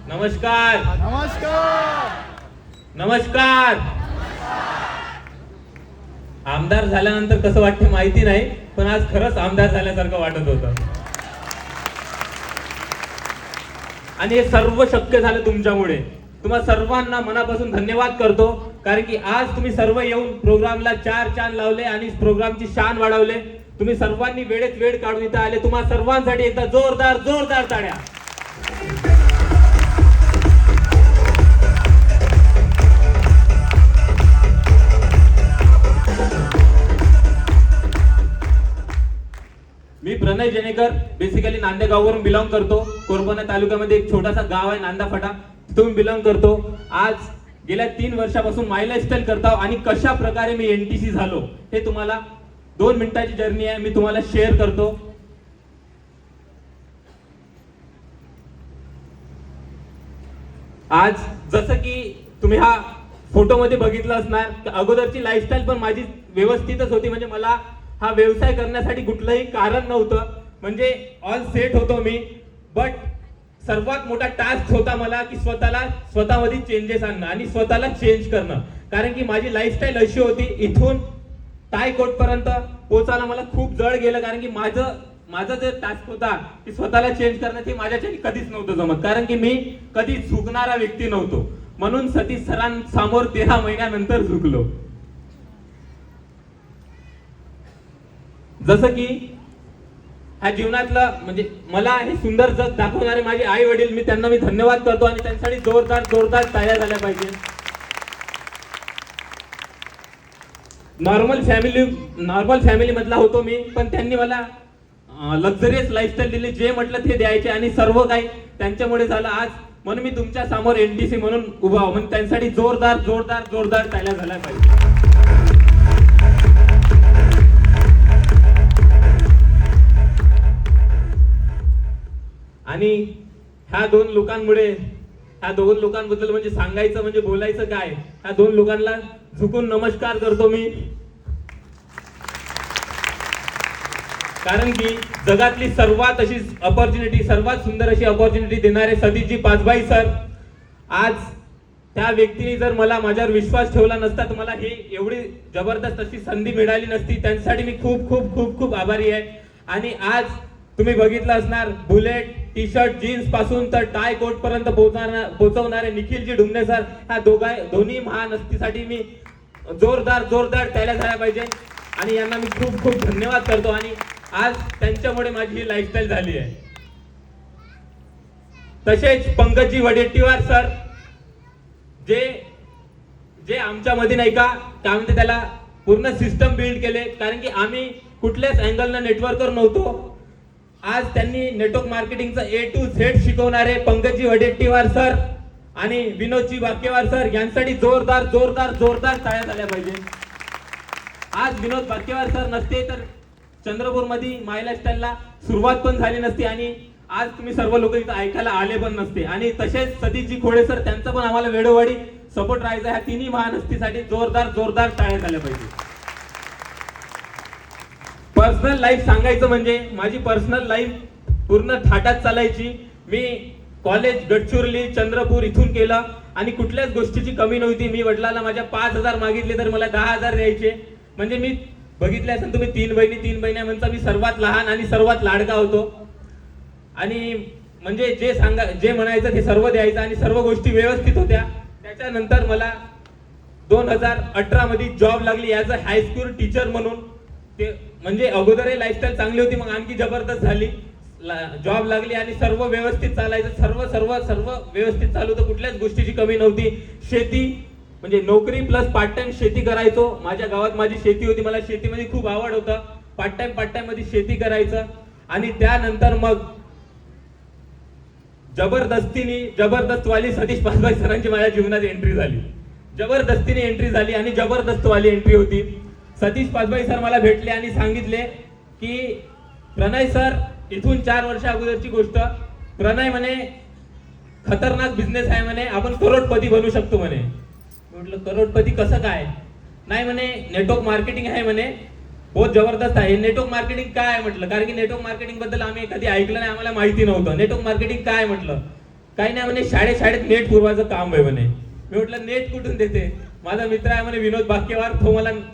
नमस्कार नमस्कार. नमस्कार. आमदार झाल्यानंतर कसं वाटतं माहिती नाही, पण आज खरंच आमदार झाल्यासारखं वाटत होतं. आणि हे सर्व शक्य झालं तुमच्यामुळे. तुम्हा सर्वांना मनापासून धन्यवाद करतो, कारण की आज तुम्ही सर्व येऊन प्रोग्रामला चार चांद लावले आणि प्रोग्रामची शान वाढवले. तुम्ही सर्वांनी वेळेत वेळ काढून इथं आले. तुम्हा सर्वांसाठी एकदा जोरदार जोरदार टाळ्या. मी प्रणय जेनेकर, बेसिकली नांदेगाववरून बिलॉंग करतो. कोरपणा तालुक्यामध्ये एक छोटासा गाव आहे नांदाफाटा, तिथून बिलॉंग करतो. आज गेल्या 3 वर्षापासून माय लाईफस्टाईल करतो आणि कशा प्रकारे मी एनटीसी झालो हे तुम्हाला 2 मिनिटाची जर्नी आहे, मी तुम्हाला शेअर करतो. आज जसं की तुम्ही हा फोटोमध्ये बघितलं असणार, अगोदरची लाईफस्टाईल पण माझी व्यवस्थितच होती. म्हणजे मला हा व्यवसाय करण्यासाठी कुठलंही कारण नव्हतं. म्हणजे ऑल सेट होतो मी. बट सर्वात मोठा टास्क होता मला की स्वतःमध्ये चेंजेस आणणं आणि स्वतःला चेंज करणं. कारण की माझी लाईफस्टाईल अशी होती, इथून टाय कोट पर्यंत पोहोचायला मला खूप जड गेलं. कारण की माझा जे टास्क होता की स्वतःला चेंज करणं, ते माझ्यासाठी कधीच नव्हतं जमत. कारण की मी कधी झुकणारा व्यक्ती नव्हतो. म्हणून सतीश सरांसमोर 13 महिन्यानंतर झुकलो. जसं की ह्या जीवनातलं म्हणजे मला हे सुंदर जग दाखवणारे माझे आई वडील, मी त्यांना धन्यवाद करतो आणि त्यांच्यासाठी जोरदार जोरदार टाळ्या झाल्या पाहिजे. नॉर्मल फॅमिली मधला होतो मी, पण त्यांनी मला लक्झरियस लाईफस्टाईल दिली. जे म्हटलं ते द्यायचे आणि सर्व काही त्यांच्यामुळे झालं आज. म्हणून मी तुमच्या समोर एनटीसी म्हणून उभा आहो. म्हणजे त्यांच्यासाठी जोरदार जोरदार जोरदार टाळ्या झाल्या पाहिजे. आणि ह्या 2 लोकांबद्दल म्हणजे सांगायचं म्हणजे बोलायचं काय, ह्या 2 लोकांना झुकून नमस्कार करतो मी. कारण की जगातली सर्वात अशी अपॉर्च्युनिटी, सर्वात सुंदर अशी अपॉर्च्युनिटी देणारे सतीशजी पाचभाई सर, आज त्या व्यक्तीने जर माझ्यावर विश्वास ठेवला नसता तर मला हे एवढी जबरदस्त अशी संधी मिळाली नसती. त्यांच्यासाठी मी खूप खूप खूप खूप आभारी आहे. आणि आज तुम्ही बघितलं असणार, बुलेट टी शर्ट जीन्स पासून तर टाय कोट पर्यंत पोहोचवणारे निखिलजी ढुमणे सर, ह्या दोन्ही महान हस्तीसाठी मी जोरदार जोरदार टाळ्या झाल्या पाहिजे. आणि यांना मी खूप खूप धन्यवाद करतो. आणि आज त्यांच्यामुळे माझी ही लाईफस्टाईल झाली आहे. तसेच पंकजी वडेट्टीवार सर, जे आमच्यामध्ये नाही का काय म्हणते त्याला पूर्ण सिस्टम बिल्ड केले. कारण की आम्ही कुठल्याच अँगलनं नेटवर्कर नव्हतो. आज त्यांनी नेटवर्क मार्केटिंगचं A to Z शिकवणारे पंकजी वडेट्टीवार सर आणि विनोदजी बाकेवार सर, यांसाठी जोरदार जोरदार जोरदार टाळ्या झाल्या पाहिजे. आज विनोद बाकेवार सर नसते तर चंद्रपूरमध्ये माय लाईफस्टाईलला सुरुवात पण झाली नसती आणि आज तुम्ही सर्व लोक इथं ऐकायला आले पण नसते. आणि तसेच सतीशजी खोडे सर, त्यांचा पण आम्हाला वेळोवेळी सपोर्ट राहायचा. ह्या तिन्ही महान हस्तीसाठी जोरदार जोरदार टाळ्या झाल्या पाहिजे. पर्सनल लाईफ सांगायचं म्हणजे माझी पर्सनल लाईफ पूर्ण थाटात चालायची. मी कॉलेज गडचिरोली चंद्रपूर इथून केलं आणि कुठल्याच गोष्टीची कमी नव्हती. मी वडिलांना माझ्या 5,000 मागितले तर मला 10,000 द्यायचे. म्हणजे मी बघितले असेल तुम्ही 3 बहिण्यांचा मी सर्वात लहान आणि सर्वात लाडका होतो. आणि म्हणजे जे म्हणायचं ते सर्व द्यायचं आणि सर्व गोष्टी व्यवस्थित होत्या. त्याच्यानंतर मला 2018 मध्ये जॉब लागली ॲज अ हायस्कूल टीचर म्हणून. ते म्हणजे अगोदरही लाईफस्टाईल चांगली होती, मग आणखी जबरदस्त झाली. जॉब लागली आणि सर्व व्यवस्थित चालायचं. सर्व व्यवस्थित चालू होतं, कुठल्याच गोष्टीची कमी नव्हती. शेती म्हणजे नोकरी प्लस पार्ट टाइम शेती करायचो. माझ्या गावात माझी शेती होती, मला शेतीमध्ये खूप आवड होतं. पार्ट टाइम मध्ये शेती करायचं. आणि त्यानंतर मग जबरदस्तवाली सतीश पाचभाई सरांची माझ्या जीवनात एंट्री झाली. जबरदस्तीने एंट्री झाली आणि जबरदस्तवाली एंट्री होती. सतीश पाचभाई सर मला भेटले आणि सांगितले की प्रणय सर, इथून 4 वर्ष अगोदरची गोष्ट, प्रणय म्हणे खतरनाक बिझनेस आहे म्हणे, आपण करोडपती बनू शकतो म्हणे. म्हटलं करोडपती कसं काय? नाही म्हणे नेटवर्क मार्केटिंग आहे म्हणे, बहुत जबरदस्त आहे. नेटवर्क मार्केटिंग काय आहे म्हटलं, कारण की नेटवर्क मार्केटिंग बद्दल आम्ही कधी ऐकलं नाही, आम्हाला माहिती नव्हतं. नेटवर्क मार्केटिंग काय म्हटलं, काही नाही म्हणे, शाळेत नेट पुरवायचं काम आहे म्हणे. मी म्हटलं नेट कुठून देते? माझा मित्र आहे म्हणे विनोद बाकेवार,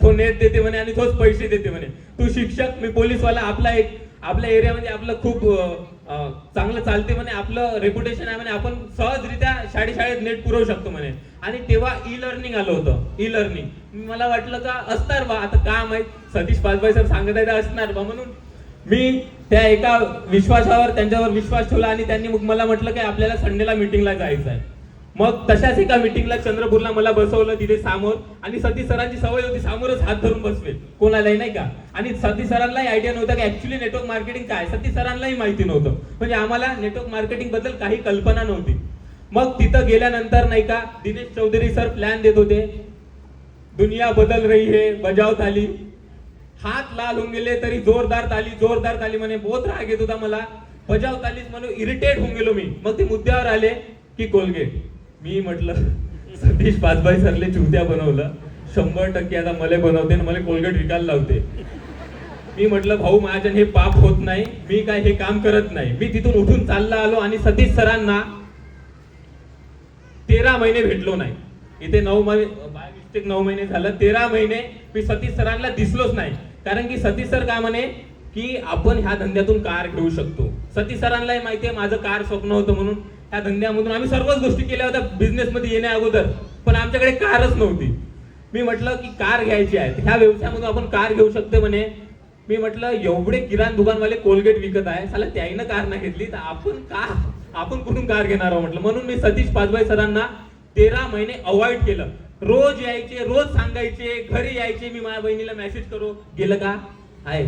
तो नेट देते म्हणे आणि तोच पैसे देते म्हणे. तू शिक्षक, मी पोलीसवाला, आपल्या एरियामध्ये आपलं खूप चांगलं चालते म्हणे, आपलं रेप्युटेशन आहे म्हणे, आपण सहजरित्या शाळेत नेट पुरवू शकतो म्हणे. आणि तेव्हा ई लर्निंग आलं होतं. ई लर्निंग मला वाटलं का असणार बा, आता का माहित, सतीश पासभाई सर सांगत आहे असणार बा, म्हणून मी त्या एका विश्वासावर त्यांच्यावर विश्वास ठेवला आणि त्यांनी मग मला म्हटलं की आपल्याला संडेला मीटिंगला जायचं आहे. मग तशाच एका मीटिंगला चंद्रपूरला मला बसवलं तिथे समोर, आणि सतीश सरांची सवय होती समोरच हात धरून बसवे कोणालाही, नाही का. आणि सतीश सरांनाही आयडिया नव्हता की ऍक्च्युली नेटवर्क मार्केटिंग काय, सतीश सरांनाही माहिती नव्हतं, म्हणजे आम्हाला नेटवर्क मार्केटिंग बद्दल काही कल्पना नव्हती. मग तिथं गेल्यानंतर नाही का दिनेश चौधरी सर प्लॅन देत होते, दुनिया बदल रही है, बजाव ताली. हात लाल होऊन गेले तरी जोरदार ताली म्हणे. बहुत राग येत होता मला, बजाव तालीच म्हणून इरिटेट होऊन गेलो मी. मग ते मुद्द्यावर आले की कोलगेट. मी म्हटलं सतीश पासभाई सरले चुद्या बनवलं, 100% आता मला बनवते आणि मला कोलगेट विकायला लावते. मी म्हटलं भाऊ माझ्या हे पाप होत नाही, मी काय हे काम करत नाही. मी तिथून उठून चालला आलो आणि सतीश सरांना 13 महिने भेटलो नाही. इथे 9 महिने झालं, 13 महिने मी सतीश सरांना दिसलोच नाही. कारण की सतीश सर काय म्हणे की आपण ह्या धंद्यातून कार घेऊ शकतो. सतीश सरांनाही माहिती आहे माझं कार स्वप्न होतं, म्हणून ह्या धंद्यामधून आम्ही सर्वच गोष्टी केल्या होत्या बिझनेस मध्ये येण्या अगोदर, पण आमच्याकडे कारच नव्हती. मी म्हटलं की कार घ्यायची आहे, ह्या व्यवसायामधून आपण कार घेऊ शकतो म्हणे. मी म्हटलं एवढे किराणा दुकानवाले कोलगेट विकत आहे, साला त्याईनं कार नाही घेतली तर आपण कुठून कार घेणार आहोत म्हटलं. म्हणून मी सतीश पासभाई सरांना 13 महिने अवॉइड केलं. रोज यायचे, रोज सांगायचे, घरी यायचे, मी माझ्या बहिणीला मेसेज करू गेलं का आहे.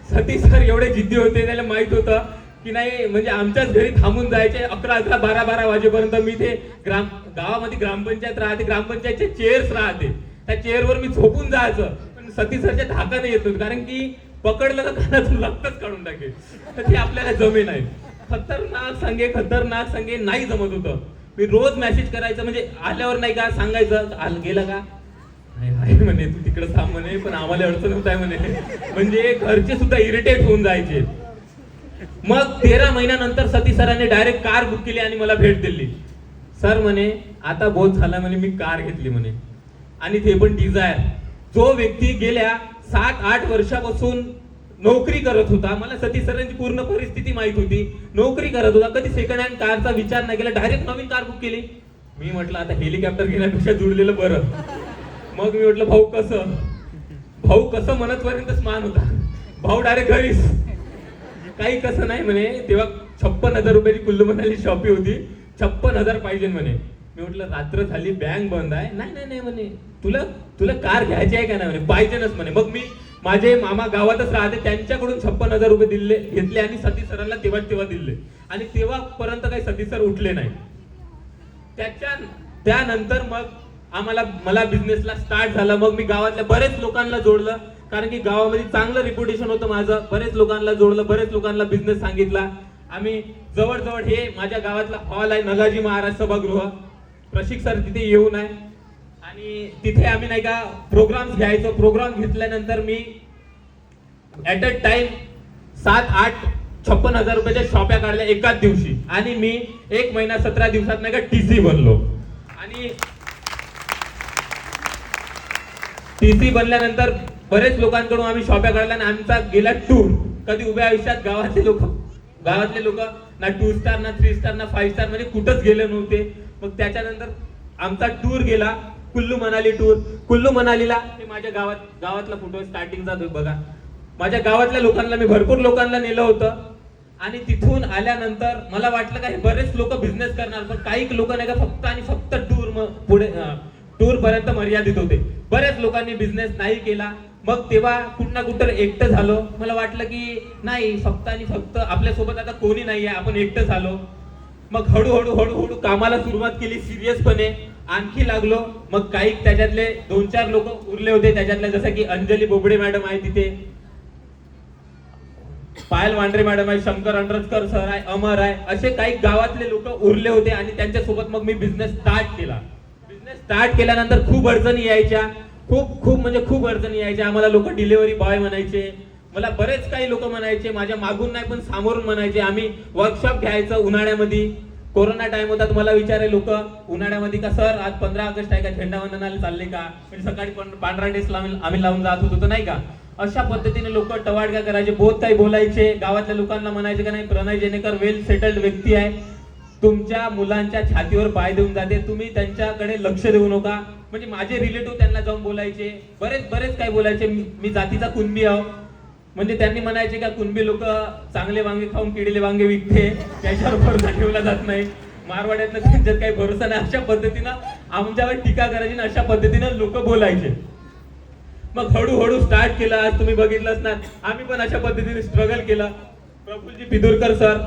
सतीश सर एवढे जिद्दी होते, त्याला माहित होतं की नाही, म्हणजे आमच्याच घरी थांबून जायचे 11, 12 वाजेपर्यंत. मी ते गावामध्ये ग्रामपंचायत राहते, ग्रामपंचायतचे चेअर्स राहते, त्या चेअरवर मी झोपून जायचं. पण सतीश सरच्या धाका नाही येत होती, कारण की पकडलं तर कानातून रक्तच काढून टाकेल, तर ते आपल्याला जमे नाही. खतरनाक सांगे नाही जमत होतं. मी रोज मेसेज करायचं, म्हणजे आल्यावर नाही का सांगायचं गेलं का आहे म्हणे, तू तिकडे थांब म्हणे, पण आम्हाला अडचण होत आहे म्हणे. म्हणजे घरचे सुद्धा इरिटेट होऊन जायचे. मग 13 महिन्यानंतर सतीश सरांनी डायरेक्ट कार बुक केली आणि मला भेट दिली. सर म्हणे आता बहुत झाला म्हणे, मी कार घेतली म्हणे, आणि ते पण डिझायर. जो व्यक्ती गेल्या 7-8 वर्षापासून नोकरी करत होता, मला सतीश सरांची पूर्ण परिस्थिती माहित होती, नोकरी करत होता, कधी सेकंड हँड कारचा विचार नाही केला, डायरेक्ट नवीन कार बुक केली. मी म्हटलं आता हेलिकॉप्टर घेण्यापेक्षा जुळलेलं बरं. मग मी म्हटलं भाऊ कसं म्हणत पर्यंतच मान होता. भाऊ डायरेक्ट घरीच, काही कसं नाही म्हणे. तेव्हा 56,000 रुपयाची कुल्लू मनाली शॉपी होती, 56,000 पाहिजे म्हणे. मी म्हटलं रात्र झाली, बँक बंद आहे. नाही म्हणे, तुला कार घ्यायची आहे का नाही म्हणे, पाहिजेच म्हणे. मग मी माझे मामा गावातच राहते, त्यांच्याकडून 56,000 रुपये घेतले आणि सतीश सरांना तेव्हा दिले. आणि तेव्हापर्यंत काही सतीश सर उठले नाही. त्यानंतर मग मला बिझनेसला स्टार्ट झाला. मग मी गावातल्या बरेच लोकांना जोडलं, कारण की गावामध्ये चांगलं रेप्युटेशन होतं माझं. बरेच लोकांना जोडलं, बरेच लोकांना बिझनेस सांगितला. आम्ही जवळ हे माझ्या गावातला हॉल आहे, नगाजी महाराज सभागृह, प्रशिक्षक सर तिथे येऊन आहे, आणि तिथे आम्ही नाही का प्रोग्राम्स घ्यायचो. प्रोग्राम घेतल्यानंतर मी ऍट अ टाइम 7-8 56,000 रुपयाच्या शॉप्या काढल्या एकाच दिवशी, आणि मी 1 महिना 17 दिवसात नाही का टीसी बनलो. आणि टीसी बनल्यानंतर बरेच लोकांकडून आम्ही शॉप्या काढल्या, आणि आमचा गेला टूर. कधी उभ्या आयुष्यात गावातले लोक ना 2 स्टार ना 3 स्टार ना 5 स्टार म्हणजे कुठंच गेले नव्हते. मग त्याच्यानंतर आमचा टूर गेला, कुल्लू मनाली टूर. कुल्लू मनालीला हे माझ्या गावातला फोटो स्टार्टिंगचा बघा. माझ्या गावातल्या लोकांना मी भरपूर लोकांना नेलं होतं, आणि तिथून आल्यानंतर मला वाटलं का हे बरेच लोक बिझनेस करणार, पण काही लोक नाही का फक्त आणि फक्त टूर पर्यंत मर्यादित होते. बऱ्याच लोकांनी बिझनेस नाही केला. मग तेव्हा कुठं ना कुठं एकटं झालो. मला वाटलं की नाही, फक्त आणि फक्त आपल्यासोबत आता कोणी नाहीये, आपण एकटं झालो. मग हळूहळू कामाला सुरुवात केली सिरियसपणे, आणखी लागलो. मग काही त्याच्यातले 2-4 लोक उरले होते, त्याच्यातले जसं की अंजली बोबडे मॅडम आहे तिथे, पायल वांड्रे मॅडम आहे, शंकर अंडरस्कर सर आहे, अमर आहे, असे काही गावातले लोक उरले होते, आणि त्यांच्यासोबत मग मी बिझनेस स्टार्ट केला. बिझनेस स्टार्ट केल्यानंतर खूप अडचणी यायच्या, खूप अडचणी यायच्या. आम्हाला लोक डिलिव्हरी बॉय म्हणायचे, मला बरेच काही लोक म्हणायचे, माझ्या मागून नाही पण सामोरून म्हणायचे, आम्ही वर्कशॉप घ्यायचं उन्हाळ्यामध्ये. कोरोना टाइम होता, तुम्हाला विचारे लोक उन्हाळ्यामध्ये का सर आज 15 ऑगस्ट आहे का, झेंडावंदनाला चालले का, म्हणजे सकाळी पांढरा ड्रेस आम्ही लावून जात होतो नाही का. अशा पद्धतीने लोक टवाडक्या करायचे, बहुत काही बोलायचे. गावातल्या लोकांना म्हणायचे का नाही प्रणय जेनेकर वेल सेटल्ड व्यक्ती आहे, तुमच्या मुलांच्या छातीवर पाय देऊन जाते, तुम्ही त्यांच्याकडे लक्ष देऊ नका. म्हणजे माझे रिलेटिव्ह त्यांना जाऊन बोलायचे, बरेच काही बोलायचे. मी जातीचा कुणबी आहो, म्हणजे त्यांनी म्हणायचे का कुणबी लोक चांगले वांगे खाऊन किडलेले वांगे विकते, त्याच्यावर भरोसा ठेवला जात नाही, मारवाड्यातनं त्यांच्यात काही भरोसा नाही. अशा पद्धतीनं आमच्यावर टीका करायची आणि अशा पद्धतीनं लोक बोलायचे. मग हळूहळू स्टार्ट केलं. आज तुम्ही बघितलंच ना, आम्ही पण अशा पद्धतीने स्ट्रगल केलं. प्रफुल्लजी पिदुरकर सर,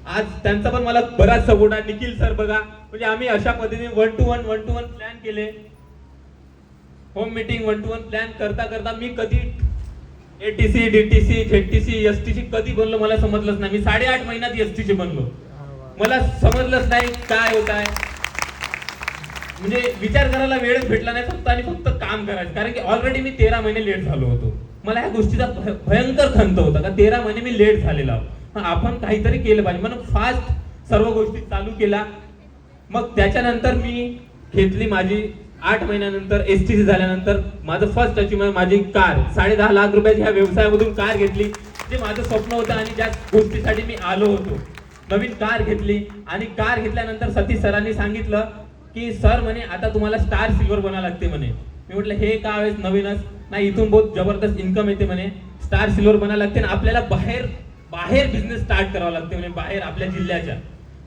आज त्यांचा पण मला बराच सपोर्ट आहे. निखिल सर बघा, म्हणजे आम्ही अशा पद्धतीने 1 to 1 प्लॅन केले. होम मीटिंग 1 to 1 प्लॅन करता मी कधी ATC, DTC, ZTC, STC कधी बनलो मला समजलंच नाही. मी 8.5 महिन्यात STC बनलो, मला समजलंच नाही काय होत आहे. म्हणजे विचार करायला वेळच भेटला नाही, फक्त आणि फक्त काम करायचं. कारण की ऑलरेडी मी 13 महिने लेट झालो होतो. मला ह्या गोष्टीचा भयंकर खंत होता का 13 महिने मी लेट झालेला आहोत, आपण काहीतरी केलं पाहिजे म्हणून फास्ट सर्व गोष्टी चालू केला. मग त्याच्यानंतर मी घेतली माझी 8 महिन्यानंतर STC झाल्यानंतर माझं फर्स्ट अचिव्हमेंट माझी कार. 10.5 लाख रुपयाची ह्या व्यवसायामधून कार घेतली, जे माझं स्वप्न होतं आणि ज्या गोष्टीसाठी मी आलो होतो. नवीन कार घेतली आणि कार घेतल्यानंतर सतीश सरांनी सांगितलं की सर म्हणे आता तुम्हाला स्टार सिल्वर बनावं लागते म्हणे. मी म्हटलं हे का वेळेस नवीनच नाही, इथून बहुत जबरदस्त इन्कम येते म्हणे, स्टार सिल्वर बनावं लागते आणि आपल्याला बाहेर बिझनेस स्टार्ट करावा लागते म्हणे, बाहेर आपल्या जिल्ह्याच्या.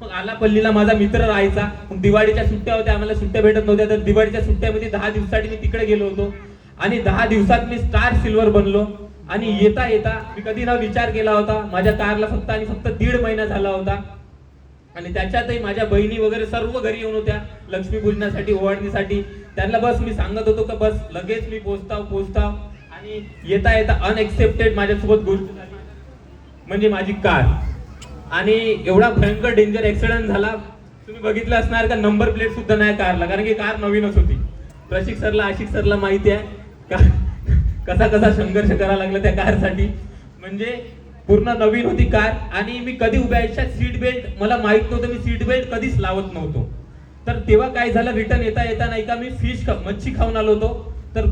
मग आलापल्लीला माझा मित्र राहायचा. मग दिवाळीच्या सुट्ट्या होत्या, आम्हाला सुट्ट्या भेटत नव्हत्या, तर दिवाळीच्या सुट्ट्यामध्ये 10 दिवसासाठी मी तिकडे गेलो होतो आणि 10 दिवसात मी स्टार सिल्वर बनलो. आणि येता मी कधी ना विचार केला होता, माझ्या कारला फक्त आणि फक्त 1.5 महिना झाला होता आणि त्याच्यातही माझ्या बहिणी वगैरे सर्व घरी येऊन होत्या लक्ष्मीपूजनासाठी, ओवाळणीसाठी. त्यांना बस मी सांगत होतो का बस लगेच मी पोचताव आणि येता अनएक्सेप्टेड माझ्यासोबत गोष्ट झाली, म्हणजे माझी कार. आणि एवढा भयंकर डेंजर ऍक्सिडेंट झाला, तुम्ही बघितलं असणार का नंबर प्लेट सुद्धा नाही कारला, कारण की कार नवीनच होती. प्रशिक सरला, आशिक सरला माहिती आहे का कसा संघर्ष करावा लागला त्या कारसाठी. म्हणजे पूर्ण नवीन होती कार आणि मी कधी उभ्या सीट बेल्ट मला माहित नव्हतं, मी सीट बेल्ट कधीच लावत नव्हतो. तर तेव्हा काय झालं, रिटर्न येता नाही का मी मच्छी खाऊन आलो होतो. तर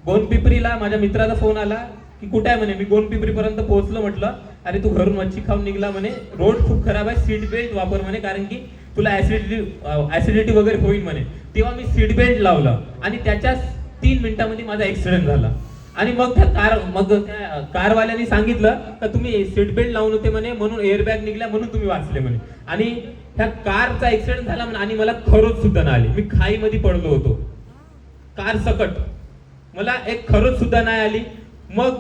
गोंडपिपरीला माझ्या मित्राचा फोन आला की कुठे आहे म्हणे. मी गोंडपिपरी पर्यंत पोहोचलो. म्हटलं अरे तू घरून मच्छी खाऊन निघला म्हणे, रोड खूप खराब आहे, सीट बेल्ट वापर म्हणे, कारण की तुला ऍसिडिटी वगैरे होईल म्हणे. तेव्हा मी सीट बेल्ट लावलं आणि त्याच्या 3 मिनिटांमध्ये माझा ऍक्सिडेंट झाला. आणि मग त्या कारवाल्याने सांगितलं का तुम्ही सीट बेल्ट लावून होते म्हणे, म्हणून एअरबॅग निघला, म्हणून तुम्ही वाचले म्हणे. आणि त्या कारचा ऍक्सिडेंट झाला म्हणे आणि मला खरोच सुद्धा नाही आली. मी खाईमध्ये पडलो होतो कार सकट, मला एक खरोच सुद्धा नाही आली. मग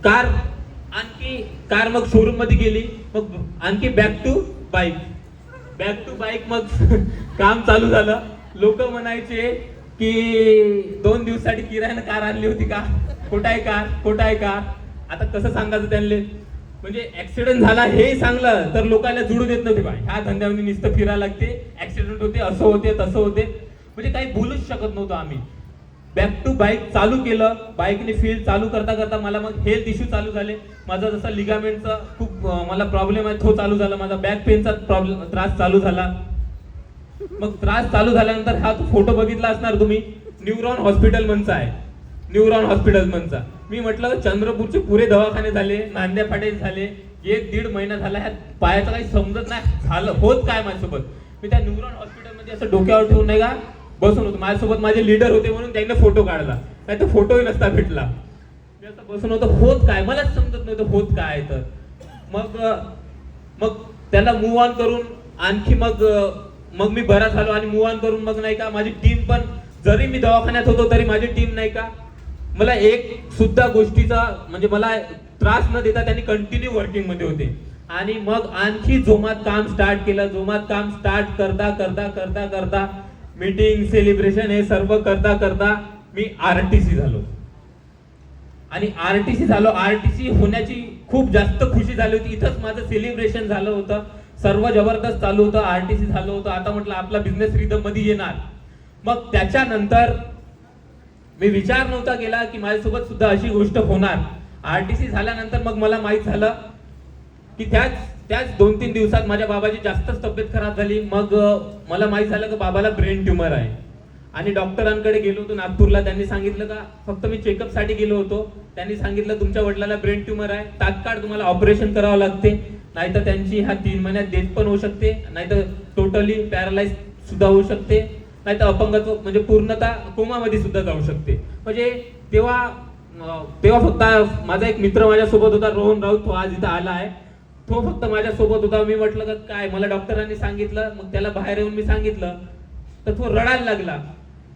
कार मग शोरूम मध्ये गेली. मग आणखी बॅक टू बाईक मग काम चालू झालं. लोक म्हणायचे की 2 दिवसासाठी किरायानं कार आणली होती का, खोटा आहे कार. आता कसं सांगायचं त्यांना, म्हणजे ऍक्सिडेंट झाला हे सांगलं तर लोकांना जुळू देत नव्हते. बा ह्या धंद्यामध्ये नुसतं फिरायला लागते, ऍक्सिडेंट होते, असं होते तसं होते, म्हणजे काही बोलूच शकत नव्हतो आम्ही. बॅक टू बाईक चालू केलं. बाईकने फील्ड चालू करता मला मग हेल्थ इश्यू चालू झाले. माझा जसा लिगामेंटचा खूप मला प्रॉब्लेम आहे तो चालू झाला. माझा बॅक पेनचा त्रास चालू झाला. मग त्रास चालू झाल्यानंतर हा फोटो बघितला असणार तुम्ही, न्यूरॉन हॉस्पिटल मनचा आहे. न्यूरॉन हॉस्पिटल मनचा मी म्हटलं चंद्रपूरचे पुरे दवाखाने झाले, नांद्या फाटे झाले, 1-1.5 महिना झाला, ह्या पायाचं काही समजत नाही झालं होत काय माझ्यासोबत. मी त्या न्यूरॉन हॉस्पिटलमध्ये असं डोक्यावर ठेवून नाही का बसून होतो. माझ्यासोबत माझे लीडर होते म्हणून त्यांनी फोटो काढला, नाही तर फोटोही नसता भेटला. मी असं बसून होतो, होत काय मलाच समजत नव्हतं होत काय. तर मग त्याला मूव्ह ऑन करून आणखी मग मी बरा झालो आणि मूव्ह ऑन करून मग नाही का माझी टीम पण, जरी मी दवाखान्यात होतो तरी माझी टीम नाही का मला एक सुद्धा गोष्टीचा म्हणजे मला त्रास न देता त्यांनी कंटिन्यू वर्किंग मध्ये होते. आणि मग आणखी जोमात काम स्टार्ट केलं. जोमात काम स्टार्ट करता मीटिंग, सेलिब्रेशन हे सर्व करता मी आरटीसी झालो. आणि आरटीसी होण्याची खूप जास्त खुशी झाली होती. इथंच माझं सेलिब्रेशन झालं होतं, सर्व जबरदस्त चालू होतं, आरटीसी झालं होतं. आता म्हटलं आपला बिझनेस रिदम मध्ये येणार. मग त्याच्यानंतर मी विचार नव्हता केला की माझ्यासोबत सुद्धा अशी गोष्ट होणार. RTC झाल्यानंतर मग मला माहित झालं की त्याच 2-3 दिवसात माझ्या बाबाची जास्तच तब्येत खराब झाली. मग मला माहित झालं की बाबाला ब्रेन ट्यूमर आहे आणि डॉक्टरांकडे गेलो होतो नागपूरला. त्यांनी सांगितलं का, फक्त मी चेकअप साठी गेलो होतो, त्यांनी सांगितलं तुमच्या वडिलाला ब्रेन ट्यूमर आहे, तात्काळ तुम्हाला ऑपरेशन करावं लागते, नाहीतर त्यांची ह्या 3 महिन्यात डेथ पण होऊ शकते, नाहीतर टोटली पॅरालाइज सुद्धा होऊ शकते, नाहीतर अपंगत्व म्हणजे पूर्णतः कोमामध्ये सुद्धा जाऊ शकते. म्हणजे तेव्हा फक्त माझा एक मित्र माझ्यासोबत होता, रोहन राऊत, तो आज इथं आला आहे, तो फक्त माझ्यासोबत होता. मी म्हटलं का काय, मला डॉक्टरांनी सांगितलं, मग त्याला बाहेर येऊन मी सांगितलं तर तो रडायला लागला.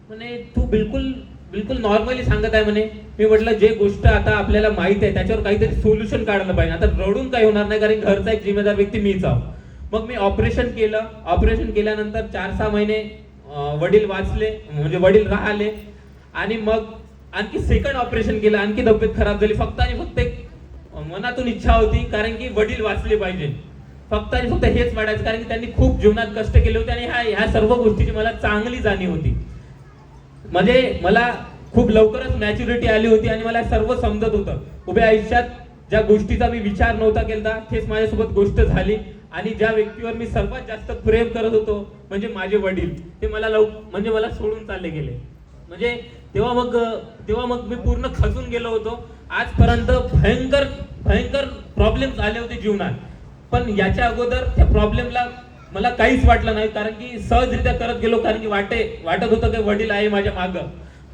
म्हणे तू बिलकुल नॉर्मली सांगत आहे म्हणे. मी म्हटलं जे गोष्ट आता आपल्याला माहित आहे त्याच्यावर काहीतरी सोल्युशन काढलं पाहिजे, आता रडून काही होणार नाही, कारण घरचा एक जिम्मेदार व्यक्ती मीच आहो. मग मी ऑपरेशन केलं. ऑपरेशन केल्यानंतर 4-6 महिने वडील वाचले, म्हणजे वडील राहिले, आणि मग आणखी सेकंड ऑपरेशन केलं. आणखी तब्येत खराब झाली. फक्त आणि फक्त एक मनातून इच्छा होती, कारण की वडील वाचले पाहिजे, फक्त आणि फक्त हेच वाटायचं, कारण की त्यांनी खूप जीवनात कष्ट केले होते आणि ह्या सर्व गोष्टीची मला चांगली जाणीव होती. म्हणजे मला खूप लवकरच मॅच्युरिटी आली होती आणि मला सर्व समजत होतं. उभ्या आयुष्यात ज्या गोष्टीचा मी विचार नव्हता केला तेच माझ्यासोबत गोष्ट झाली, आणि ज्या व्यक्तीवर मी सर्वात जास्त प्रेम करत होतो म्हणजे माझे वडील, ते मला सोडून चालले गेले. म्हणजे तेव्हा मग मी पूर्ण खचून गेलो होतो. आजपर्यंत भयंकर प्रॉब्लेम्स आले होते जीवनात, पण याच्या अगोदर त्या प्रॉब्लेमला मला काहीच वाटलं नाही, कारण की सहजरित्या करत गेलो, कारण की वाटत होतं की वडील आहे माझ्या मागं.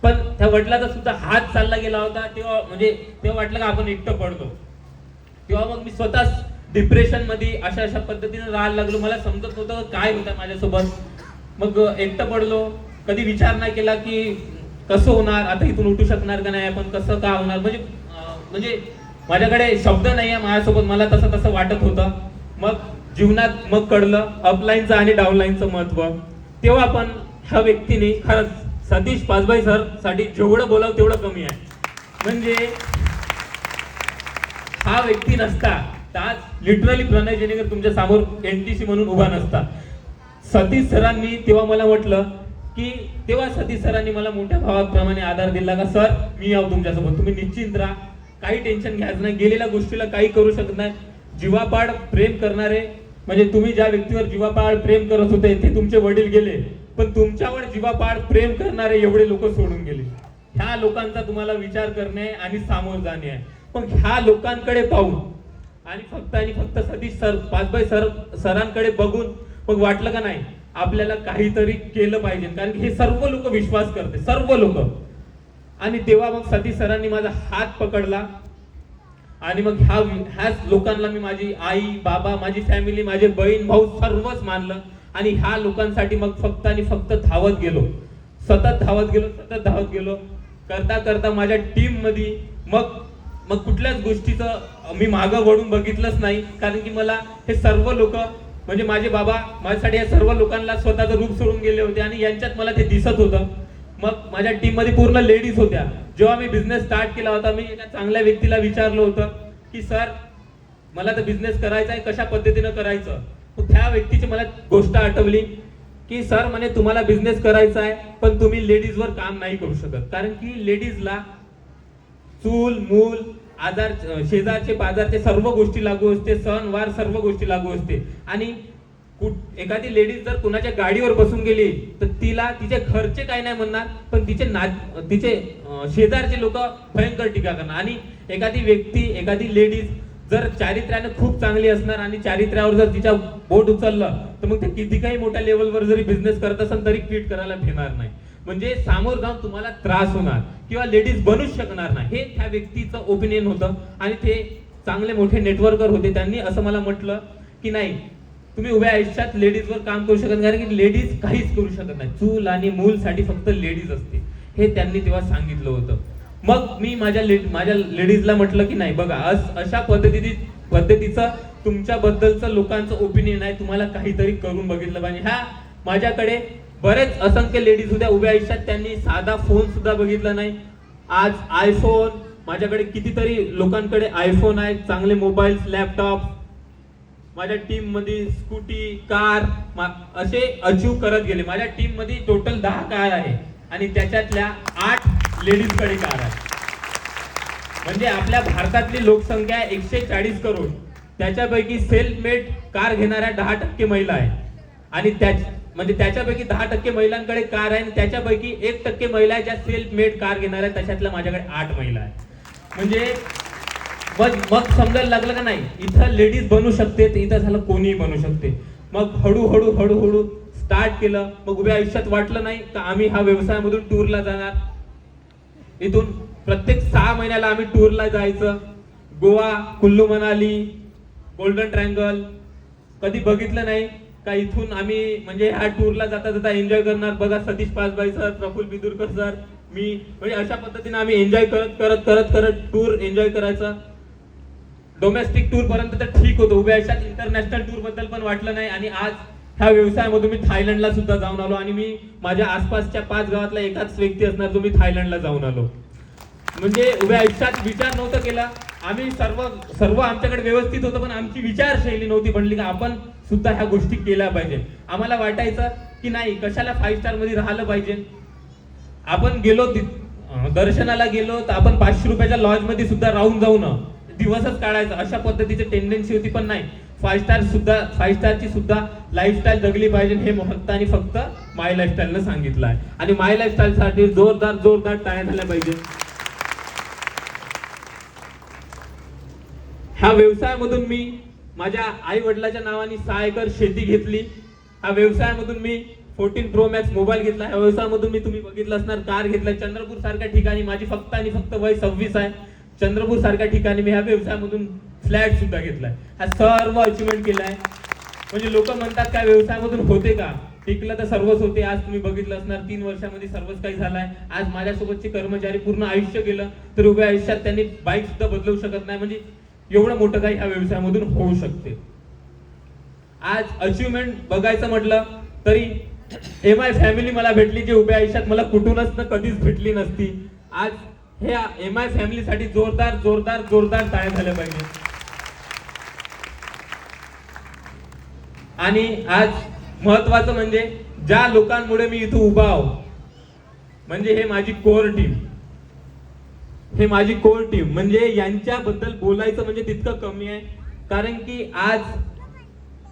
पण त्या वडिलाचा सुद्धा हात चालला गेला होता. तेव्हा वाटलं का आपण एकटं पडतो. तेव्हा मग मी स्वतःच डिप्रेशन मध्ये अशा पद्धतीने राहायला लागलो. मला समजत होतं काय होतं माझ्यासोबत. मग एकटं पडलो. कधी विचार नाही केला की कसं होणार, आता इथून उठू शकणार का नाही आपण, कसं का होणार, म्हणजे माझ्याकडे शब्द नाही आहे माझ्यासोबत. मला तसं वाटत होतं. मग जीवनात मग कळलं अपलाईनचं आणि डाऊनलाईनचं महत्व. तेव्हा पण ह्या व्यक्तीने खरंच सतीश पासभाई सर साठी जेवढं बोलावं तेवढं कमी आहे. म्हणजे हा व्यक्ती नसता तर आज लिटरली प्रणय जेनेकर तुमच्या समोर NTC म्हणून उभा नसता. सतीश सरांनी तेव्हा मला म्हटलं की, तेव्हा सतीश सरांनी मला मोठ्या भावाप्रमाणे आधार दिला का, सर मी आहो तुमच्यासोबत, तुम्ही निश्चिंत राहा, काही टेन्शन घ्यायचं नाही, गेलेल्या गोष्टीला काही करू शकत नाही. जीवापाड प्रेम करणारे, म्हणजे तुम्ही ज्या व्यक्तीवर जीवापाड प्रेम करत होते ते तुमचे वडील गेले, पण तुमच्यावर जीवापाड प्रेम करणारे एवढे लोक सोडून गेले. ह्या लोकांचा तुम्हाला विचार करणे आणि सामोर जाणे आहे. पण ह्या लोकांकडे पाहून आणि फक्त सतीश सर पासभाई सरांकडे बघून मग वाटलं का नाही आपल्याला काहीतरी केलं पाहिजे, कारण की हे सर्व लोक विश्वास करते, सर्व लोक. आणि तेव्हा मग सतीश सरांनी माझा हात पकडला आणि मग ह्याच लोकांना मी माझी आई बाबा, माझी फॅमिली, माझे बहीण भाऊ सर्वच मानलं. आणि ह्या लोकांसाठी मग फक्त धावत गेलो, सतत धावत गेलो. करता माझ्या टीम मध्ये मग कुठल्याच गोष्टीचं मी मागं वळून बघितलंच नाही, कारण की मला हे सर्व लोक म्हणजे माझे बाबा माझ्यासाठी या सर्व लोकांना स्वतःचं रूप सोडून गेले होते आणि यांच्यात मला ते दिसत होतं. मग माझ्या टीम मध्ये पूर्ण लेडीज होत्या. जेव्हा मी बिझनेस स्टार्ट केला होता, मी एका चांगल्या व्यक्तीला विचारलं होतं की सर मला तर बिझनेस करायचा आहे, कशा पद्धतीनं करायचं. त्या व्यक्तीची मला गोष्ट आठवली की सर म्हणे तुम्हाला बिझनेस करायचा आहे, पण तुम्ही लेडीजवर काम नाही करू शकत, कारण की लेडीजला चूल मूल आजार शेजारचे बाजारचे सर्व गोष्टी लागू असते, सण वार सर्व गोष्टी लागू असते. आणि एखादी लेडीज जर कुणाच्या गाडीवर बसून गेली तर तिला तिचे घरचे काय नाही म्हणणार, पण तिचे शेजारचे लोक भयंकर टीका करणार. आणि एखादी लेडीज जर चारित्र्याने खूप चांगली असणार आणि चारित्र्यावर जर तिच्या बोट उचललं तर मग ते किती काही मोठ्या लेवलवर जरी बिझनेस करत असेल तरी क्विट करायला भेटणार नाही. म्हणजे सामोर जाऊन तुम्हाला त्रास होणार किंवा लेडीज बनूच शकणार नाही, हे त्या व्यक्तीचं ओपिनियन होतं. आणि ते चांगले मोठे नेटवर्कर होते. त्यांनी असं मला म्हटलं की नाही तुम्ही उभ्या आयुष्यात लेडीजवर काम करू शकत, कारण की लेडीज काहीच करू शकत नाही, चूल आणि मूल साठी फक्त लेडीज असते, हे त्यांनी तेव्हा सांगितलं होतं. मग मी माझ्या लेडीजला म्हटलं की नाही बघा अशा पद्धतीचं तुमच्याबद्दलचं लोकांचं ओपिनियन आहे, तुम्हाला काहीतरी करून बघितलं पाहिजे. ह्या माझ्याकडे बरेच असंख्य लेडीज होत्या उभ्या आयुष्यात, त्यांनी साधा फोन सुद्धा बघितला नाही. आज आयफोन, माझ्याकडे कितीतरी लोकांकडे आयफोन आहेत, चांगले मोबाईल्स, लॅपटॉप. माझ्या टीम मध्ये स्कूटी, कार असे अचीव करत गेले. माझ्या टीम मध्ये टोटल 10 कार आहे आणि त्याच्यातल्या 8 लेडीज कडे कार आहे. म्हणजे आपल्या भारतातली लोकसंख्या 140 करोड, त्याच्यापैकी सेल्फ मेड कार घेणाऱ्या 10% महिला आहे आणि म्हणजे त्याच्यापैकी 10% महिलांकडे कार आहे आणि त्याच्यापैकी 1% महिला आहे ज्या सेल्फ मेड कार घेणार आहेत, त्याच्यातल्या माझ्याकडे 8 महिला आहे. म्हणजे मग समजायला लागलं का नाही, इथं लेडीज बनू शकते तर इथं झालं कोणीही बनू शकते. मग हळूहळू स्टार्ट केलं. मग उभ्या आयुष्यात वाटलं नाही का आम्ही हा व्यवसायामधून टूरला जाणार. इथून प्रत्येक 6 महिन्याला आम्ही टूरला जायचं. Goa, Kullu Manali, golden triangle. कधी बघितलं नाही का इथून आम्ही म्हणजे ह्या टूरला जाता जाता एन्जॉय करणार. बघा सतीश पासभाई सर, प्रफुल्ल बिदुरकर सर, मी, म्हणजे अशा पद्धतीने आम्ही एन्जॉय करत टूर एन्जॉय करायचा. डोमेस्टिक टूर पर्यंत तर ठीक होतं. उभ्या आयुष्यात इंटरनॅशनल टूर बद्दल पण वाटलं नाही. आणि आज ह्या व्यवसायामधून मी थायलंडला सुद्धा जाऊन आलो आणि मी माझ्या आसपासच्या 5 गावातला एकाच व्यक्ती असणार जो मी थायलंडला जाऊन आलो. म्हणजे उभ्या आयुष्यात विचार नव्हता केला आम्ही. सर्व आमच्याकडे व्यवस्थित होतं, पण आमची विचारशैली नव्हती बनली की आपण सुद्धा ह्या गोष्टी केल्या पाहिजे. आम्हाला वाटायचं की नाही, कशाला 5 स्टार मध्ये राहिलं पाहिजे. आपण गेलो दर्शनाला गेलो तर आपण 500 रुपयाच्या लॉज मध्ये सुद्धा राहून जाऊ ना, दिवसच काढायचा, अशा पद्धतीची टेंडन्सी होती. पण नाही, 5 स्टारची सुद्धा लाईफस्टाईल जगली पाहिजे हे फक्त आणि फक्त माय लाईफस्टाईलनं सांगितलं आहे. आणि माय लाईफस्टाईल साठी जोरदार टाळ्या झाल्या पाहिजे. ह्या व्यवसायामधून मी माझ्या आई वडिलांच्या नावाने 6 एकर शेती घेतली. ह्या व्यवसायामधून मी 14 Pro Max मोबाईल घेतला. ह्या व्यवसायामधून मी, तुम्ही बघितलं असणार, कार घेतला. चंद्रपूर सारख्या ठिकाणी माझी फक्त आणि फक्त वय 26 आहे. चंद्रपूर सारख्या ठिकाणी मी ह्या व्यवसायामधून फ्लॅट सुद्धा घेतलाय. हा सर्व अचिव्हमेंट केलाय. म्हणजे लोक म्हणतात काय व्यवसायामधून होते का, टिकलं तर सर्वच होते. आज तुम्ही बघितलं असणार 3 वर्षामध्ये सर्वच काही झालंय. आज माझ्यासोबतचे कर्मचारी पूर्ण आयुष्य गेलं तर उभ्या आयुष्यात त्यांनी बाईक सुद्धा बदलू शकत नाही. म्हणजे एवढं मोठं काही ह्या व्यवसायामधून होऊ शकते. आज अचिव्हमेंट बघायचं म्हटलं तरी MI फॅमिली मला भेटली, जी उभ्या आयुष्यात मला कुठूनच कधीच भेटली नसती. आज हे MI फॅमिलीसाठी जोरदार टाळ्या झाल्या पाहिजे. आणि आज महत्वाचं म्हणजे ज्या लोकांमुळे मी इथं उभा आहो, म्हणजे हे माझी कोर टीम. म्हणजे यांच्याबद्दल बोलायचं म्हणजे तितकं कमी आहे. कारण की आज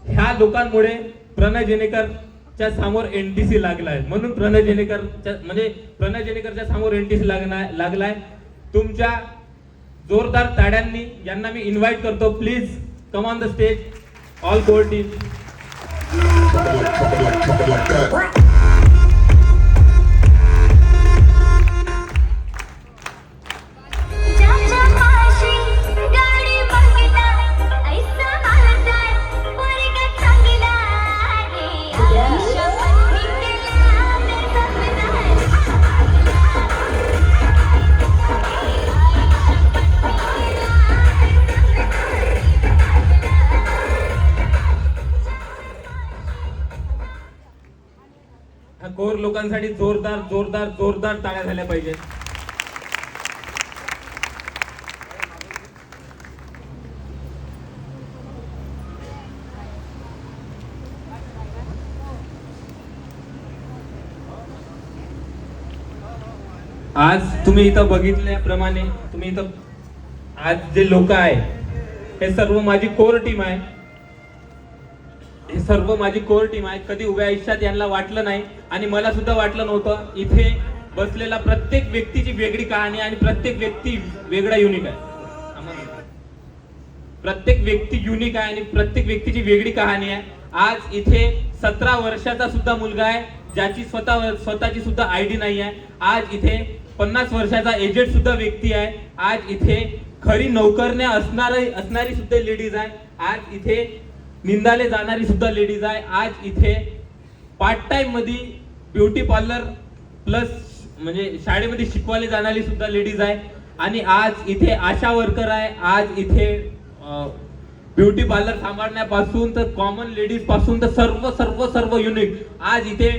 ह्या लोकांमुळे प्रणय जेनेकरच्या समोर NTC लागलाय. म्हणून प्रणय जेनेकरच्या समोर NTC लागलाय. तुमच्या जोरदार ताड्यांनी यांना मी इन्व्हाइट करतो. Please come on the stage, all core team. Core लोकांसाठी जोरदार टाळ्या झाल्या पाहिजेत. आज तुम्ही इथं बघितल्याप्रमाणे आज जे लोक आहे हे सर्व माझी कोर टीम आहे. कधी उभ्या आयुष्यात यांना वाटलं नाही आणि मला सुद्धा वाटलं नव्हतं. इथे बसलेला प्रत्येक व्यक्तीची वेगळी कहाणी आणि प्रत्येक व्यक्ती वेगळा युनिक आहे. प्रत्येक व्यक्ती युनिक आहे आणि प्रत्येक व्यक्तीची वेगळी कहाणी आहे. आज इथे 17 वर्षाचा सुद्धा मुलगा आहे ज्याची स्वतःची सुद्धा आयडी नाही आहे. आज इथे 50 वर्षाचा एजेड सुद्धा व्यक्ती आहे. आज इथे खरी नोकरण्या असणारी सुद्धा लेडीज आहे. आज इथे निंदाले जाणारी सुद्धा लेडीज आहे. आज इथे पार्ट टाइम मध्ये ब्युटी पार्लर प्लस म्हणजे शाळेमध्ये शिकवायला जाणारी सुद्धा लेडीज आहे. आणि आज इथे आशा वर्कर आहे. आज इथे ब्युटी पार्लर सांभाळण्यापासून तर कॉमन लेडीज पासून तर सर्व युनिक. आज इथे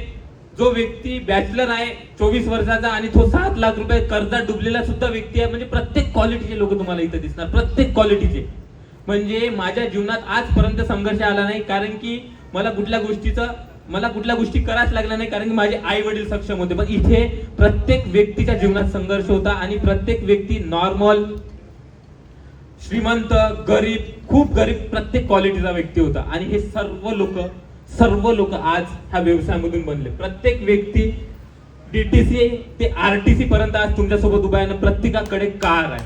जो व्यक्ती बॅचलर आहे 24 वर्षाचा आणि तो 7 लाख रुपये कर्जात डुबलेला सुद्धा व्यक्ती आहे. म्हणजे प्रत्येक क्वालिटीचे लोक तुम्हाला इथे दिसणार, प्रत्येक क्वालिटीचे. म्हणजे माझ्या जीवनात आजपर्यंत संघर्ष आला नाही, कारण की मला कुठल्या गोष्टी करायच लागल्या नाही, कारण की माझे आई वडील सक्षम होते. पण इथे प्रत्येक व्यक्तीच्या जीवनात संघर्ष होता आणि प्रत्येक व्यक्ती नॉर्मल श्रीमंत, गरीब, खूप गरीब, प्रत्येक क्वालिटीचा व्यक्ती होता. आणि हे सर्व लोक आज ह्या व्यवसायामधून बनले. प्रत्येक व्यक्ती DTC ते RTC पर्यंत आज तुमच्यासोबत उभा आहे. प्रत्येकाकडे कार आहे.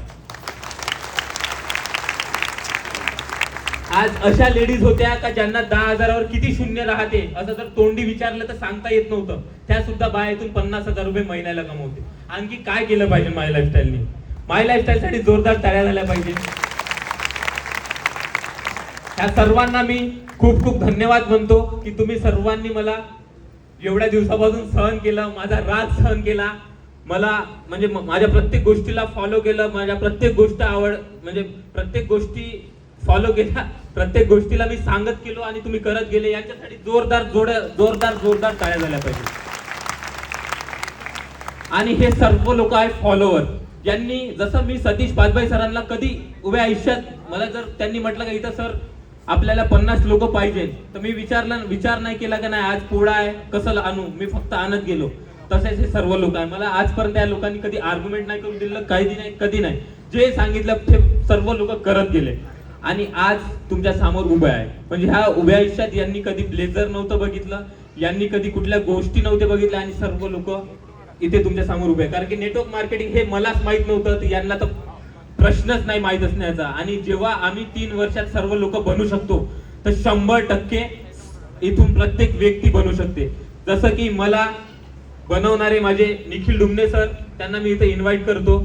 आज अशा लेडीज होत्या का ज्यांना 10,000वर किती शून्य राहते असं जर तोंडी विचारलं तर सांगता येत नव्हतं. त्या सुद्धा बाहेरून 50,000 रुपये महिन्याला कमवते. आणखी काय केलं पाहिजे माय लाईफस्टाईलने? माय लाईफस्टाईल साठी जोरदार टाळ्या झाल्या पाहिजे. ह्या सर्वांना मी खूप खूप धन्यवाद म्हणतो की तुम्ही सर्वांनी मला एवढ्या दिवसापासून सहन केलं, माझा राग सहन केला, मला म्हणजे माझ्या प्रत्येक गोष्टीला फॉलो केलं, माझ्या प्रत्येक गोष्ट म्हणजे प्रत्येक गोष्टी फॉलो केल्या, प्रत्येक गोष्टीला मी सांगत गेलो आणि तुम्ही करत गेले. यांच्यासाठी जोरदार टाळ्या झाल्या पाहिजे. आणि हे सर्व लोक आहेत फॉलोवर, यांनी जसं मी सतीश पाचभाई सरांना कधी उभ्या आयुष्यात मला जर त्यांनी म्हटलं का इथं सर आपल्याला 50 लोक पाहिजे तर मी विचार नाही केला का नाही आज पोळा आहे कसं आणू, मी फक्त आणत गेलो. तसेच हे सर्व लोक आहे. मला आजपर्यंत या लोकांनी कधी आर्ग्युमेंट नाही करून दिलं, कधी नाही. जे सांगितलं ते सर्व लोक करत गेले आणि आज तुमच्या समोर उभे आहे. म्हणजे ह्या उभ्या आयुष्यात यांनी कधी ब्लेझर नव्हतं बघितलं, यांनी कधी कुठल्या गोष्टी नव्हत्या बघितल्या आणि सर्व लोक इथे तुमच्या समोर उभे आहे. कारण की नेटवर्क मार्केटिंग हे मलाच माहित नव्हतं, तर यांना तर प्रश्नच नाही माहित असण्याचा. आणि जेव्हा आम्ही 3 वर्षात सर्व लोक बनू शकतो तर 100% इथून प्रत्येक व्यक्ती बनू शकते. जसं की मला बनवणारे माझे निखिल डुमने सर, त्यांना मी इथे इन्व्हाइट करतो.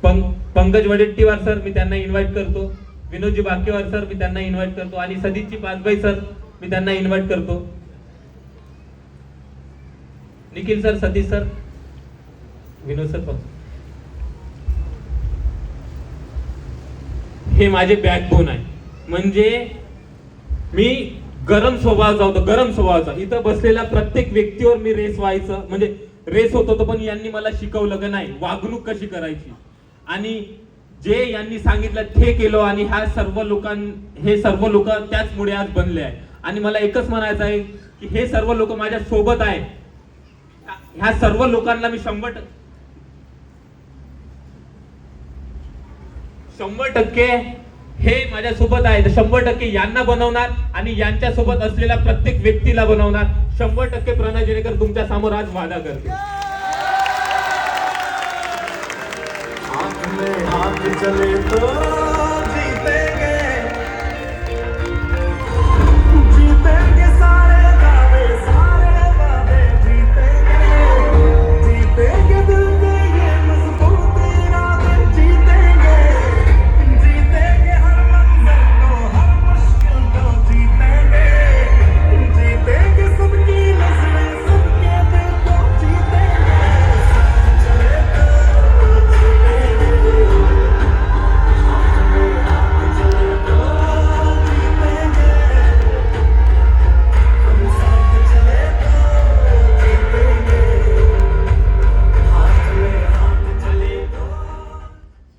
पंकज वडेट्टीवार सर, मी त्यांना इन्व्हाइट करतो. विनोदजी बाकेवार सर, मी त्यांना इन्व्हाइट करतो. आणि सतीशजी पाचभाई सर, मी त्यांना इन्व्हाइट करतो. निखिल सर, सतीश सर, विनोद सर, हे माझे बॅकबोन आहे. म्हणजे मी गरम स्वभावाचा इथं बसलेल्या प्रत्येक व्यक्तीवर मी रेस व्हायचं, म्हणजे रेस होत होतो. पण यांनी मला शिकवलं की नाही वागणूक कशी करायची आणि जे यांनी सांगितलं ते केलं. आणि हे सर्व लोक त्याचमुळे आज बनले आहे. आणि मला एकच म्हणायचं आहे की हे सर्व लोक माझ्या सोबत आहे. ह्या सर्व लोकांना मी 100% हे माझ्या सोबत आहे. 100% यांना बनवणार आणि यांच्या सोबत असलेल्या प्रत्येक व्यक्तीला बनवणार. 100% प्रणय जेणेकर तुमच्या समोर आज वादा करते. हाथ चले तो जीतेंगे, जीतेंगे सारे दावे सारे वादे, जीतेंगे दिल के ये मजबूत इरादे, जीतेंगे हर मंजिल को हर मुश्किल को, जीतेंगे सबकी नजरें सबके दिल को, जीतेंगे चले तो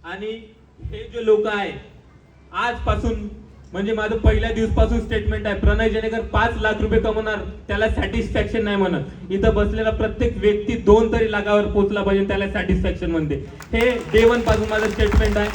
आणि हे जे लोक आहे आजपासून म्हणजे माझं पहिल्या दिवसापासून स्टेटमेंट आहे, प्रणय जेणेकर 5 लाख रुपये कमवणार त्याला सॅटिस्फॅक्शन नाही म्हणत. इथं बसलेला प्रत्येक व्यक्ती 2 तरी लाखावर पोहोचला पाहिजे त्याला सॅटिस्फॅक्शन म्हणते. हे डे 1 पासून माझं स्टेटमेंट आहे.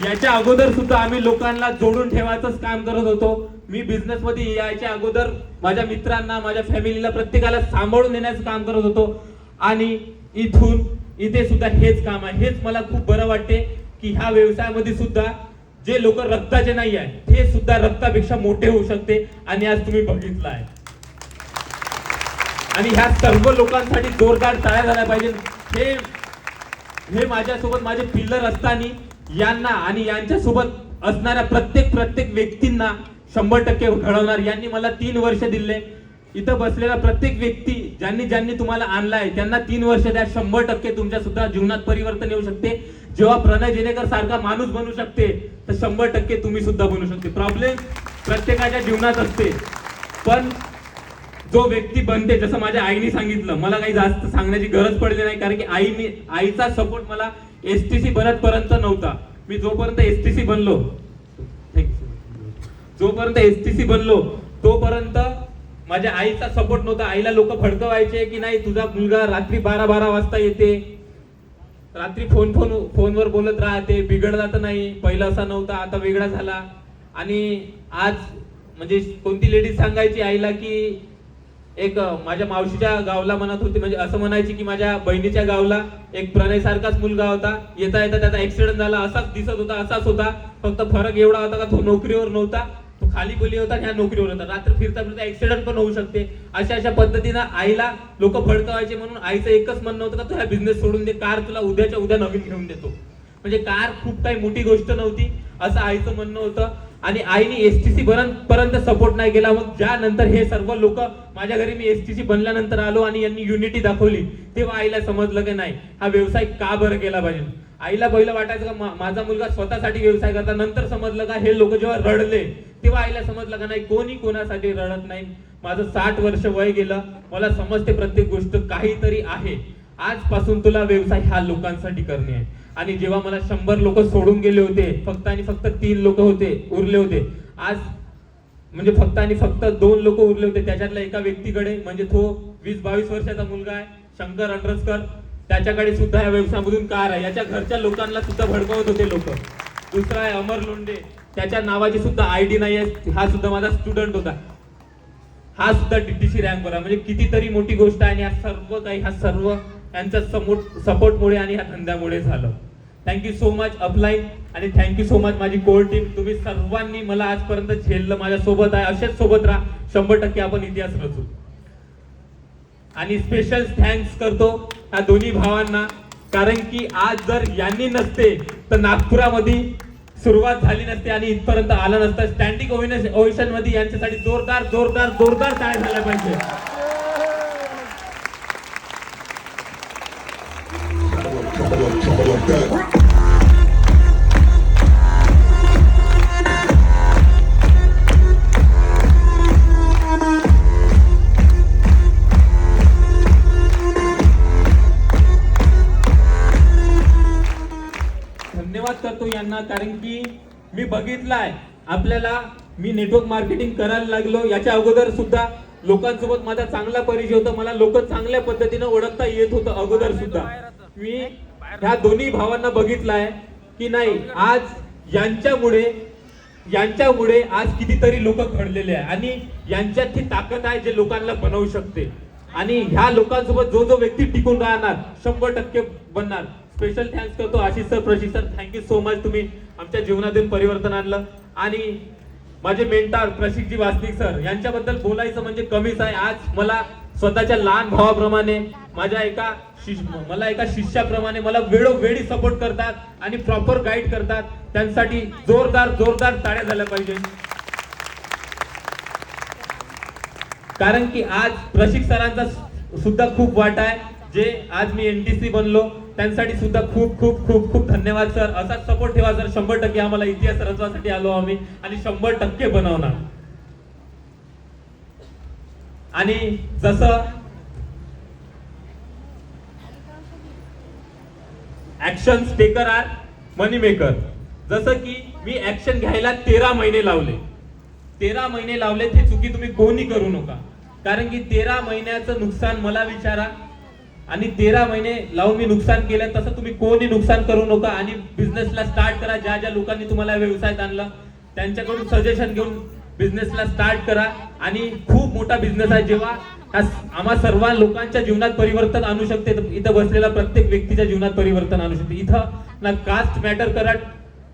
याच्या अगोदर सुद्धा आम्ही लोकांना जोडून ठेवायचंच काम करत होतो. मी बिझनेस मध्ये यायच्या अगोदर माझ्या मित्रांना, माझ्या फॅमिलीला, प्रत्येकाला सांभाळून नेण्याचं काम करत होतो. आणि इथे सुद्धा हेच काम आहे. हेच मला खूप बरं वाटते की ह्या व्यवसायामध्ये सुद्धा जे लोक रक्ताचे नाही आहे ते सुद्धा रक्तापेक्षा मोठे होऊ शकते. आणि आज तुम्ही बघितलं आहे. आणि ह्या सर्व लोकांसाठी जोरदार टाळ्या झाल्या पाहिजे. हे माझ्यासोबत माझे पिल्लर असताना यांना आणि यांच्यासोबत असणाऱ्या प्रत्येक व्यक्तींना 100% घडवणार. यांनी मला 3 वर्ष दिले. इथं बसलेला प्रत्येक व्यक्ती ज्यांनी तुम्हाला आणलाय त्यांना 3 वर्ष द्या. 100% तुमच्या सुद्धा जीवनात परिवर्तन येऊ शकते. जेव्हा प्रणय जेणेकर सारखा माणूस बनू शकते तर 100% तुम्ही सुद्धा बनू शकते. प्रॉब्लेम प्रत्येकाच्या जीवनात असते, पण जो व्यक्ती बनते, जसं माझ्या आईने सांगितलं, मला काही जास्त सांगण्याची गरज पडली नाही. कारण की आईचा सपोर्ट मला STC बनतपर्यंत नव्हता. मी जोपर्यंत STC बनलो तोपर्यंत माझ्या आईचा सपोर्ट नव्हता. आईला लोक भडकवायचे की नाही तुझा मुलगा रात्री 12 वाजता येते, रात्री फोनवर बोलत राहते, बिघडला तर नाही, पहिला असा नव्हता आता वेगळा झाला. आणि आज म्हणजे कोणती लेडीज सांगायची आईला की एक माझ्या मावशीच्या गावला म्हणत होती, म्हणजे असं म्हणायची की माझ्या बहिणीच्या गावला एक प्रणय सारखाच मुलगा होता, येता येता त्याचा ऍक्सिडेंट झाला, असाच दिसत होता, असाच होता, फक्त फरक एवढा होता का तो नोकरीवर नव्हता, तो खाली बोली होता आणि ह्या नोकरीवर होता. रात्र फिरता फिरता ऍक्सिडेंट पण होऊ शकते. अशा पद्धतीनं आईला लोक फडकवायचे. म्हणून आईचं एकच म्हणणं होतं का तू हा बिझनेस सोडून दे, कार तुला उद्याच्या उद्या नवीन घेऊन देतो. म्हणजे कार खूप काही मोठी गोष्ट नव्हती असं आईचं म्हणणं होतं. आणि आईने एसटीसी पर्यंत सपोर्ट नाही केला. मग ज्यानंतर हे सर्व लोक माझ्या घरी मी एसटीसी बनल्यानंतर आलो आणि यांनी युनिटी दाखवली, तेव्हा आईला समजलं की नाही हा व्यवसाय का बरं केला पाहिजे. आईला पहिलं वाटायचं का माझा मुलगा स्वतःसाठी व्यवसाय करता, नंतर समजलं का हे लोक जेव्हा रडले तेव्हा आईला समजलं का नाही कोणी कोणासाठी रडत नाही. माझं 60 वर्ष वय गेलं, मला समजते प्रत्येक गोष्ट काहीतरी आहे. आजपासून तुला व्यवसाय ह्या लोकांसाठी करणे आहे. आणि जेव्हा मला 100 लोक सोडून गेले होते, फक्त आणि फक्त 3 लोक उरले होते. आज म्हणजे फक्त आणि फक्त 2 लोक उरले होते. त्याच्यातल्या एका व्यक्तीकडे म्हणजे तो 20-22 वर्षाचा मुलगा आहे, शंकर अंडरस्कर, त्याच्याकडे सुद्धा या व्यवसायामधून कार आहे. याच्या घरच्या लोकांना सुद्धा भडकवत होते लोक. दुसरा आहे अमर लोंढे, त्याच्या नावाची सुद्धा आयडी नाही आहे, हा सुद्धा माझा स्टुडंट होता, हा सुद्धा DTC रँकवर आहे. म्हणजे कितीतरी मोठी गोष्ट आहे. आणि हा सर्व यांच्या सपोर्टमुळे आणि ह्या धंद्यामुळे झालं. थँक्यू सो मच अपलाईन आणि थँक्यू सो मच माझी कोर टीम. तुम्ही सर्वांनी मला आजपर्यंत झेललं, माझ्या सोबत आहे, असेच सोबत राहा. 100% आपण इतिहास रचू. आणि स्पेशल थँक्स करतो ह्या दोन्ही भावांना, कारण की आज जर यांनी नसते तर नागपुरामध्ये सुरुवात झाली नसते आणि इथपर्यंत आला नसता. स्टँडिंग ओव्हेशन मध्ये यांच्यासाठी जोरदार जोरदार जोरदार टाळ्या झाल्या पाहिजे. धन्यवाद करतो यांना, कारण की मी बघितलंय आपल्याला, मी नेटवर्क मार्केटिंग करायला लागलो याच्या अगोदर सुद्धा लोकांसोबत माझा चांगला परिचय होता, मला लोक चांगल्या पद्धतीने ओळखता येत होतं अगोदर सुद्धा. मी ह्या दोन्ही भावांना बघितलंय की नाही, आज यांच्यामुळे आज कितीतरी लोक घडलेले आहे आणि यांच्यात ही ताकद आहे जे लोकांना बनवू शकते. आणि ह्या लोकांसोबत जो व्यक्ती टिकून राहणार 100% बनणार. स्पेशल थँक्स करतो Ashish sir, Prashish sir, thank you so much, तुम्ही आमच्या जीवनातून परिवर्तन आणलं. आणि माझे मेंटर प्रशिक्षजी वासनिक सर, यांच्याबद्दल बोलायचं म्हणजे कमीच आहे. आज मला स्वतःच्या लहान भावाप्रमाणे मला एका शिष्याप्रमाणे मला वेळोवेळी सपोर्ट करतात आणि प्रॉपर गाईड करतात. त्यांसाठी जोरदार जोरदार टाळ्या झाल्या पाहिजे. कारण की आज प्रशिक्षक सरांचा सुद्धा खूप वाटा आहे, जे आज मी NTC बनलो, त्यांसाठी सुद्धा खूप खूप खूप खूप धन्यवाद सर. असाच सपोर्ट ठेवा सर. 100% आम्हाला इतिहास रचवासाठी आलो आम्ही आणि 100% बनवणार. आणि जसं ऍक्शन टेकर आर मनी मेकर, जसं की मी ऍक्शन घ्यायला 13 महिने लावले. 13 महिने लावले, ही चुकी तुम्ही कोणी करू नका. कारण की 13 महिन्याचं नुकसान मला विचारा, आणि 13 महिने लावून मी नुकसान केलं, तसं तुम्ही कोणी नुकसान करू नका. आणि बिझनेसला स्टार्ट करा. ज्या लोकांनी तुम्हाला व्यवसायात आणलं त्यांच्याकडून सजेशन घेऊन बिझनेसला स्टार्ट करा. आणि खूप मोठा बिझनेस आहे, जेव्हा आम्हा सर्व लोकांच्या जीवनात परिवर्तन आणू शकते. इथं बसलेला प्रत्येक व्यक्तीच्या जीवनात परिवर्तन आणू शकते. इथं ना कास्ट मॅटर करत,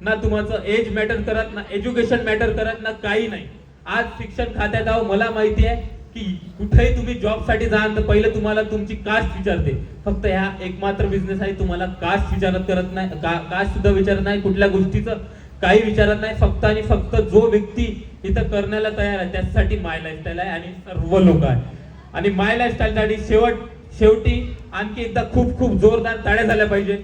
ना तुमचं एज मॅटर करत, ना एज्युकेशन मॅटर करत, ना काही नाही. आज शिक्षण खात्यात आहो, मला माहिती आहे की कुठेही तुम्ही जॉब साठी जाल तर पहिले तुम्हाला तुमची कास्ट विचारते. फक्त ह्या एकमात्र बिझनेस आहे, तुम्हाला कास्ट करत नाही, कास्ट सुद्धा विचारत नाही, कुठल्या गोष्टीचं काही विचारत नाही. फक्त आणि फक्त जो व्यक्ती इथं करण्याला तयार आहे त्यासाठी माय लाईफस्टाईल आहे आणि सर्व लोक आहे. आणि माय लाईफस्टाईल साठी शेवटी आणखी एकदा खूप खूप जोरदार टाळ्या झाल्या पाहिजे.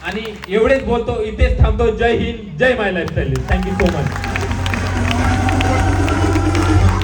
आणि एवढेच बोलतो, इथेच थांबतो. जय हिंद, जय माय लाईफस्टाईल. Thank you so much.